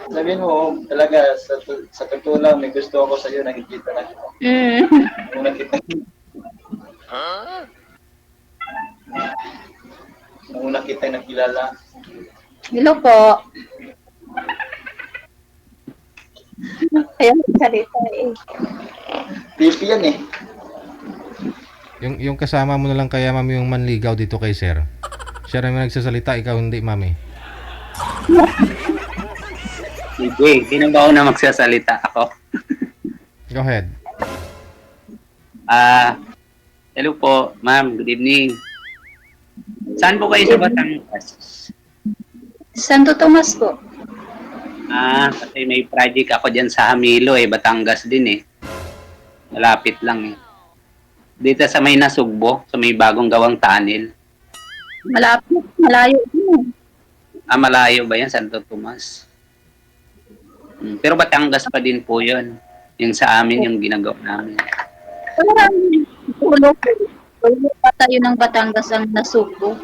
Sabihin mo, talaga, sa totoo lang, may gusto ako sa'yo, nakikita na kita. Mm. Kung nakita, nung una kita nakilala, Hello po. Kaya salita eh. pipi yan eh. Yung kasama mo na lang kaya ma'am yung manligaw dito kay sir. Siya naman nagsasalita, ikaw hindi mami. Hindi, hindi na ba ako na magsasalita ako? Go ahead. Hello po, ma'am. Good evening. Saan po kayo sa Batangas? Santo Tomas po. Kasi may project ako dyan sa Hamilo Batangas din Malapit lang Dito sa may Nasugbo, sa may bagong gawang tunnel. Malapit, malayo din. Malayo ba yan, Santo Tomas? Pero Batangas pa din po yun. Yung sa amin, yung ginagawa namin. Ulo po. Ulo pa tayo ng Batangas ang Nasugbo.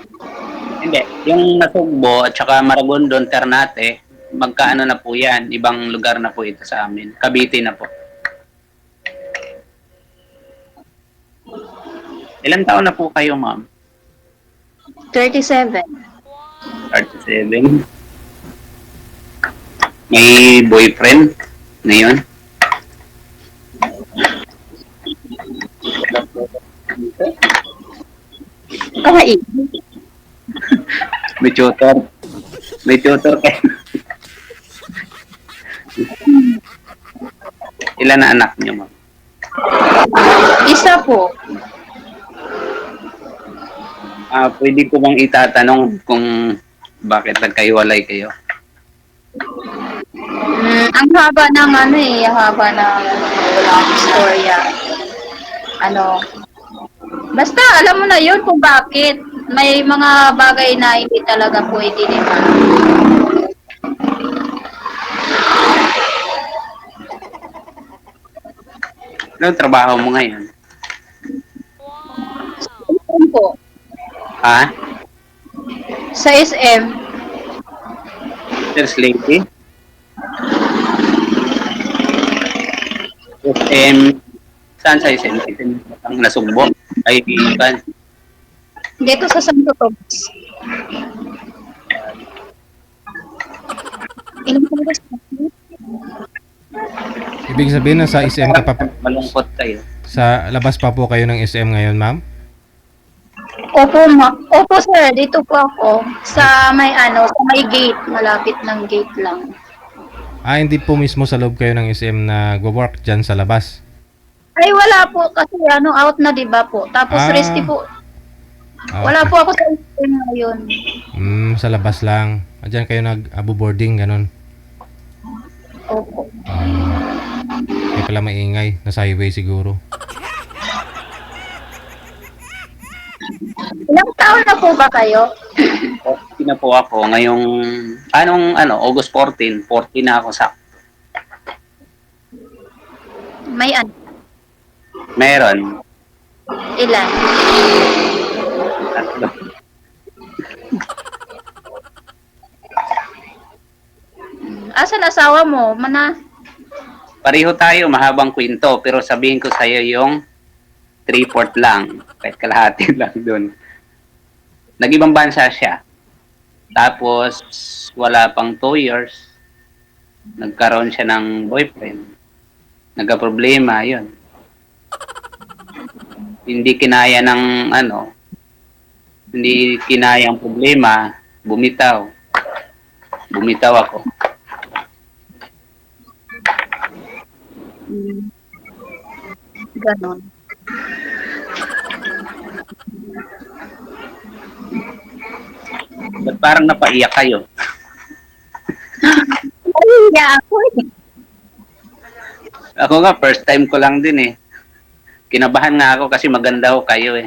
Hindi, yung Nasugbo at saka Maragondon, Ternate, magkaano na po yan. Ibang lugar na po ito sa amin. Cavite na po. Ilan taon na po kayo, ma'am? 37. 37. May boyfriend ngayon? Kahit. May tutor. May tutor kayo. Ilan na anak niyo, ma'am? Isa po. Pwede ko bang itatanong kung bakit nagkaiwalay kayo? Ang haba ng ang haba ng istorya. Basta alam mo na yun kung bakit. May mga bagay na hindi talaga pwede din. Ano trabaho mo ngayon? Yun po. Sa SM. First lady? SM, saan sa SM? Ang Nasugbo? Ay, kan. Dito sa Santo Tomas. Ilang oras na po? Ibig sabihin na sa SM ka pa, Malungkot kayo. sa labas pa po kayo ng SM ngayon ma'am? Opo sir, dito po ako sa may gate, malapit ng gate lang. Hindi po mismo sa loob kayo ng SM na work dyan sa labas? Ay wala po kasi out na 'di ba po. Tapos resty po. Wala Okay. po ako sa SM ngayon. Sa labas lang. Diyan kayo nag-abo-boarding, ganun. Opo. Kaya pala maingay. Nasa highway siguro. Ilang taon na po ba kayo? Okay na po ako. Ngayong, August 14. 14 na ako sa. May Meron. ilan? Tatlo. Asan asawa mo? Pareho tayo, mahabang kwento. Pero sabihin ko sa'yo yung 3/4 lang. Kahit kalahati lang dun. Nag-ibang bansa siya. Tapos, wala pang 2 years. Nagkaroon siya ng boyfriend. Nagka-problema, yun. Hindi kinaya ng hindi kinaya ang problema, bumitaw. Bumitaw ako. Ganon. Ba't parang napaiyak kayo? Ay, hindi ako eh. Ako nga, first time ko lang din Kinabahan nga ako kasi maganda ho kayo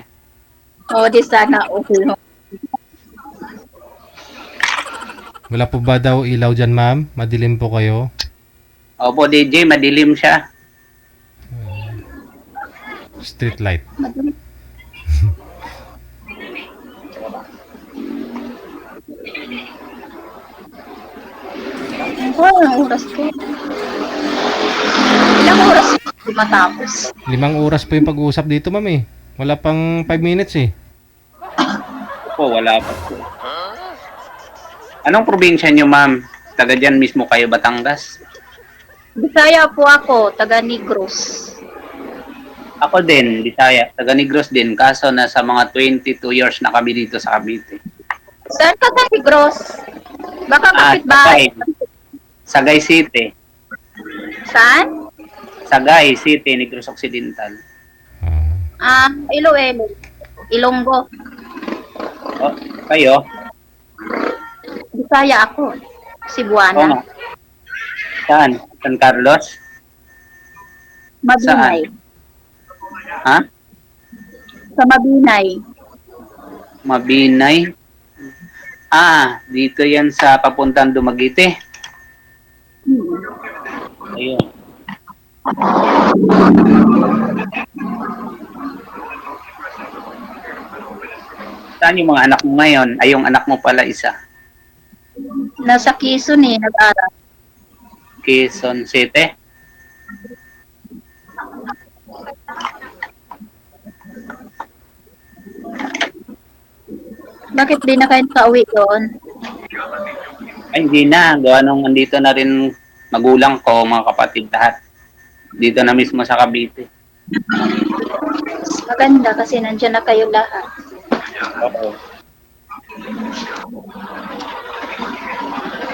Di sana okay. Wala po ba daw ilaw dyan ma'am? Madilim po kayo? Opo, DJ, madilim siya. Street light. Ilang oras po? Ilang oras po matapos? 5 oras po yung pag-uusap dito, ma'am eh. Wala pang 5 minutes eh. Po, wala pa po. Anong probinsya nyo, ma'am? Taga dyan mismo kayo, Batangas? Bisaya po ako, taga Negros. Ako din, Bisaya. Taga Negros din. Kaso nasa mga 22 years na kami dito sa Cavite. Saan ka sa Negros? Baka kapitbahay. Sagay City. Saan? Sagay City, Negros Occidental. Iloilo. Ilonggo. Oh, kayo? Bisaya ako. Oo Cebuana. nga. Saan? San Carlos? Mabinay. Ha? Sa Mabinay. Mabinay? Dito yan sa papuntang Dumaguete. Ayun. Saan yung mga anak mo ngayon? Ay, yung anak mo pala isa. Nasa Quezon nag-aral. Quezon City. Bakit di na kayo pauwi doon? Ay, hindi na. Gawa nung andito na rin magulang ko, mga kapatid lahat. Dito na mismo sa Cavite. Maganda kasi nandiyan na kayo lahat. Oo.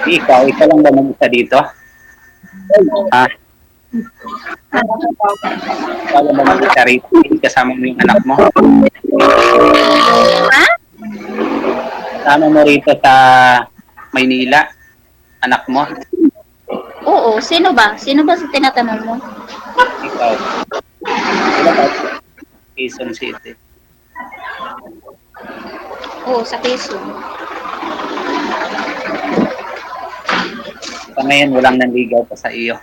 Ikaw lang ba mag-isa dito? Ikaw lang ba mag-isa rito? Kasama mo yung anak mo? Ha? Kasama mo rito sa Maynila? Anak mo? Oo, sino ba? Sino ba sa tinatanong mo? Ikaw. Sino ba? Quezon City. Oo, sa Quezon. Sa ngayon, walang nanligaw pa sa iyo.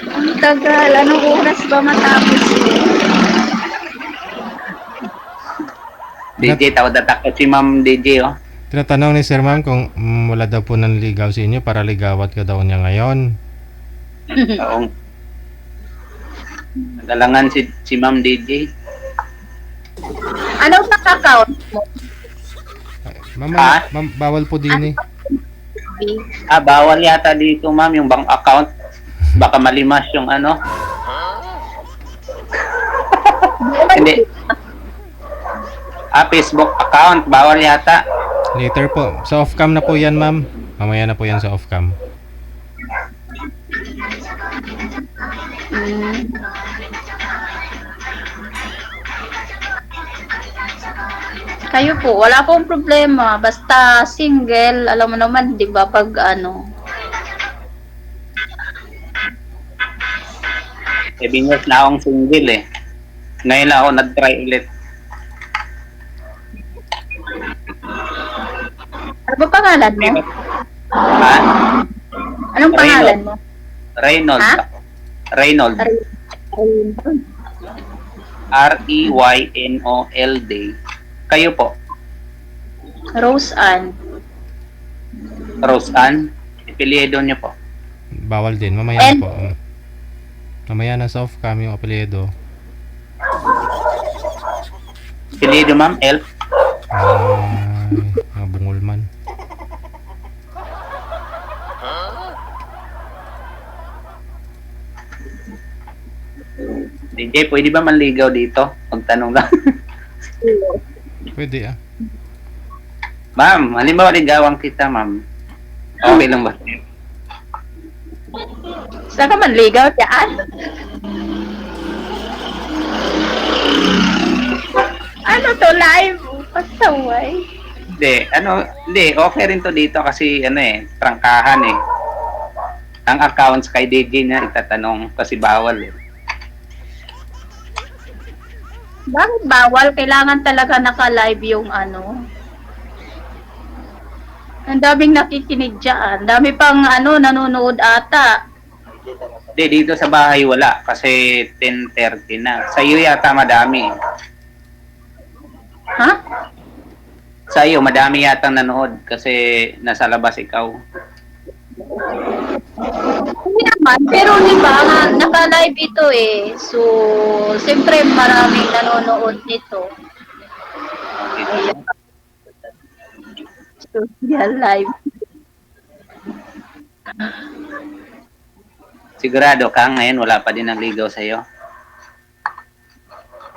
Ang tagal. Anong oras ba matapos? DJ, tawad na takot si Ma'am DJ, oh. Tinatanong ni Sir Ma'am kung wala daw po nanligaw sa inyo para ligawat ka daw niya ngayon. Oo. Nagalangan si Ma'am DJ. Anong account mo? Ma'am, Ha? ma'am, bawal po din eh. Bawal yata dito, ma'am, yung bank account. Baka malimas yung ano. Hindi. Facebook account, bawal yata. Later po. Sa off-cam na po yan, ma'am. Mamaya na po yan sa off-cam. Kayo po, wala pong problema. Basta single, alam mo naman, di ba, pag ano. 7 years na akong single eh. Ngayon lang ako nag-try ulit. Ano ba pangalan mo? Ha? Anong pangalan mo? Reynold. Ha? Reynold. Ayun. Reynold. Kayo po? Rose Ann. Rose Ann? Apelyido niyo po? Bawal din. Mamaya na po. Mamaya na sa off-cam yung apelyido. Apelyido, ma'am? Elf? Ay, mga bungol man. DJ, pwede ba manligaw dito? Magtanong lang. Pwede ah. Ma'am, halimbawa ligawan kita, ma'am. Okay lang ba? Saan ka man ligaw dyan? Ano to, live? Pasaway. Hindi, okay rin to dito kasi prangkahan eh. Ang accounts kay DJ na itatanong kasi bawal eh. Bakit bawal? Kailangan talaga naka-live yung ano. Ang daming nakikinig dyan. Dami pang nanonood ata. Hindi, dito sa bahay wala kasi 10:30 na. Sa iyo yata madami. Ha? Sa iyo, madami yatang nanood kasi nasa labas ikaw. Hindi naman, pero di ba, naka-live ito eh. So, siyempre maraming nanonood nito. Social live. Sigurado ka ngayon wala pa din ang ligaw sa iyo.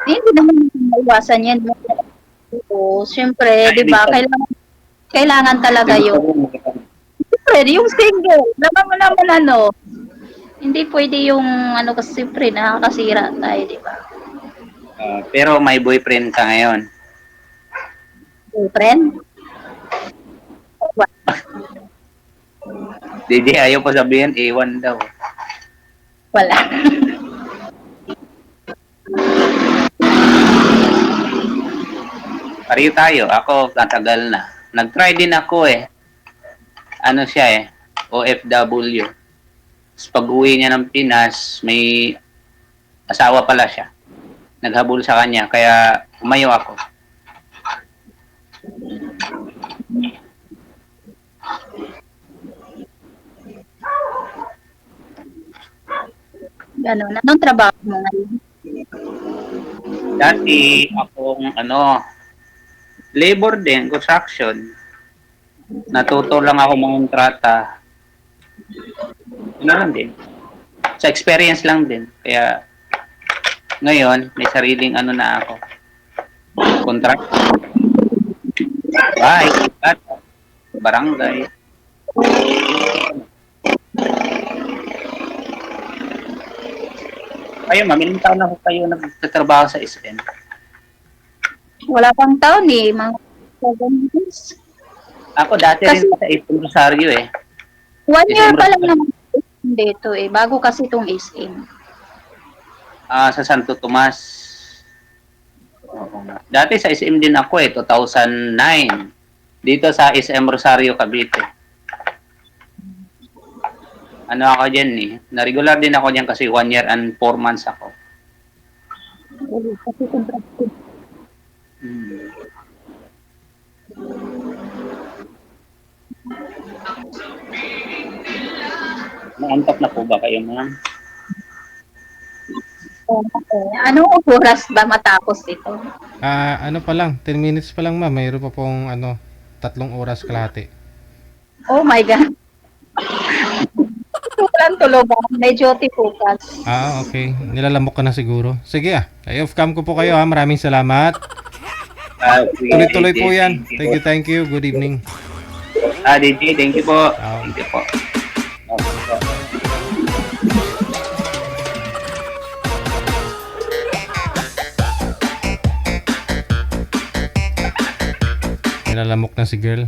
Hindi naman maiwasan yan. So, siyempre, di ba, kailangan talaga yun. Pwede yung single. Naman mo naman ano. Hindi pwede yung ano kasi siyempre nakakasira tayo, di ba? Pero may boyfriend ka ngayon. Boyfriend? DJ ayaw pa sabihin, iwan daw. Wala. Pareho tayo. Ako, tatagal na. Nag-try din ako eh. Ano siya eh, OFW. Tapos pag-uwi niya ng Pinas, may asawa pala siya. Naghabol sa kanya, kaya umayo ako. Ganun. Anong trabaho mo ngayon? Dati akong labor din, construction. Natuto lang ako mangontrata. Ano lang din. Sa experience lang din. Kaya ngayon, may sariling na ako. Contract. Bahay, barangay. Kayo, ma'am, ilang taon na kayo nagtatrabaho sa SM? Wala pang taon eh. Mga 7 years. Ako dati rin sa SM Rosario eh. 1 year pa lang naman dito eh. Bago kasi itong SM. Sa Santo Tomas. Oo nga. Dati sa SM din ako eh, 2009. Dito sa SM Rosario, Cavite. Ano ako dyan eh. Na-regular din ako dyan kasi 1 year and 4 months ako. Kasi contracted. Naantok na po ba kayo, ma'am? Okay. Anong oras ba matapos ito? Ano pa lang, 10 minutes pa lang ma'am. Mayroon pa pong 3 oras kalahati. Oh my God. Walang tuloban. May duty focus. Okay. Nilalamok ka na siguro. Sige I-off cam ko po kayo Maraming salamat. Tuloy-tuloy po yan. Thank you. Good evening. DJ, thank you po. Thank you po. Nilalamok na si girl.